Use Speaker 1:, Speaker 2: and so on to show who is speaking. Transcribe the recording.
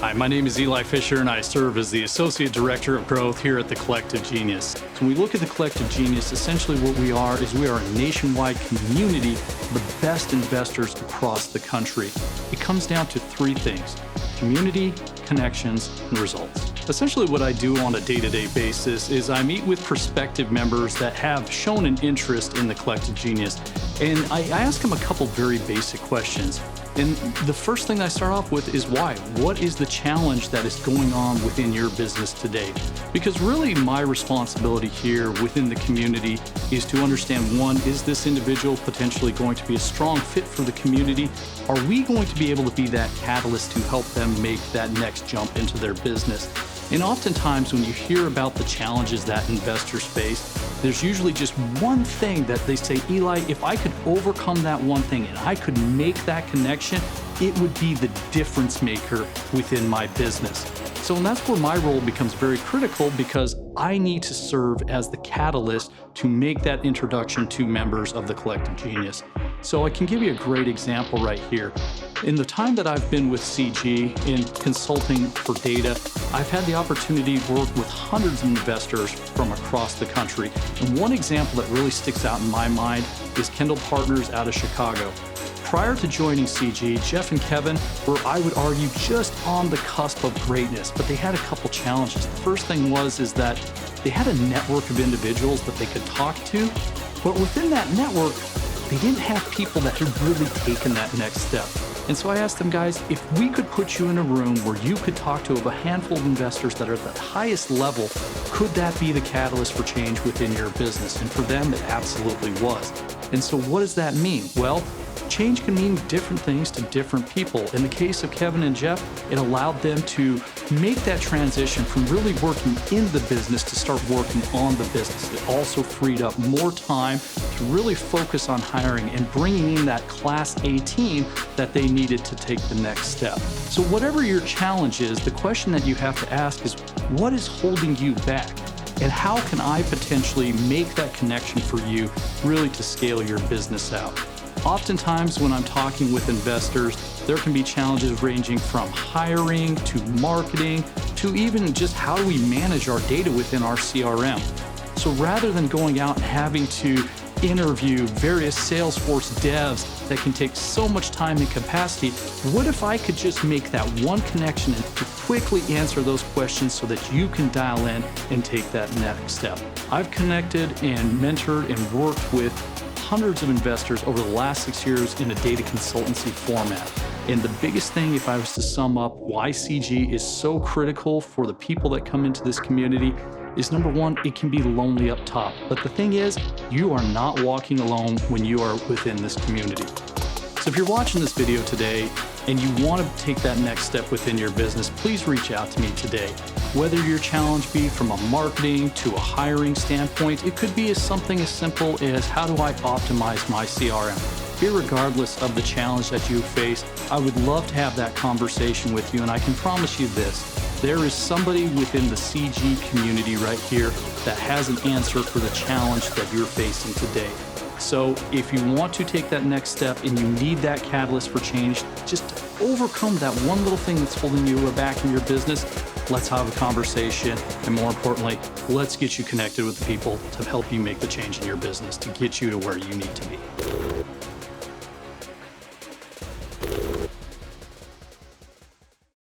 Speaker 1: Hi, my name is Eli Fisher, and I serve as the Associate Director of Growth here at the Collective Genius. So when we look at the Collective Genius, essentially what we are is we are a nationwide community of the best investors across the country. It comes down to three things: community, connections, and results. Essentially what I do on a day-to-day basis is I meet with prospective members that have shown an interest in the Collective Genius, and I ask them a couple very basic questions. And the first thing I start off with is why? What is the challenge that is going on within your business today? Because really my responsibility here within the community is to understand, one, is this individual potentially going to be a strong fit for the community? Are we going to be able to be that catalyst to help them make that next jump into their business? And oftentimes when you hear about the challenges that investors face, there's usually just one thing that they say, Eli, if I could overcome that one thing and I could make that connection, it would be the difference maker within my business. So and that's where my role becomes very critical, because I need to serve as the catalyst to make that introduction to members of the Collective Genius. So I can give you a great example right here. In the time that I've been with CG in consulting for data, I've had the opportunity to work with hundreds of investors from across the country. And one example that really sticks out in my mind is Kendall Partners out of Chicago. Prior to joining CG, Jeff and Kevin were, I would argue, just on the cusp of greatness, but they had a couple challenges. The first thing is that they had a network of individuals that they could talk to, but within that network, they didn't have people that had really taken that next step. And so I asked them, guys, if we could put you in a room where you could talk to a handful of investors that are at the highest level, could that be the catalyst for change within your business? And for them, it absolutely was. And so what does that mean? Well, change can mean different things to different people. In the case of Kevin and Jeff, it allowed them to make that transition from really working in the business to start working on the business. It also freed up more time to really focus on hiring and bringing in that Class A team that they needed to take the next step. So whatever your challenge is, the question that you have to ask is, what is holding you back? And how can I potentially make that connection for you really to scale your business out? Oftentimes when I'm talking with investors, there can be challenges ranging from hiring to marketing to even just how do we manage our data within our CRM. So rather than going out and having to interview various Salesforce devs that can take so much time and capacity, what if I could just make that one connection and to quickly answer those questions so that you can dial in and take that next step? I've connected and mentored and worked with hundreds of investors over the last 6 years in a data consultancy format. And the biggest thing, if I was to sum up why CG is so critical for the people that come into this community, is number one, it can be lonely up top. But the thing is, you are not walking alone when you are within this community. So if you're watching this video today and you want to take that next step within your business, please reach out to me today. Whether your challenge be from a marketing to a hiring standpoint, it could be something as simple as how do I optimize my CRM? Irregardless of the challenge that you face, I would love to have that conversation with you, and I can promise you this: there is somebody within the CG community right here that has an answer for the challenge that you're facing today. So if you want to take that next step and you need that catalyst for change, just to overcome that one little thing that's holding you back in your business, let's have a conversation. And more importantly, let's get you connected with the people to help you make the change in your business to get you to where you need to be.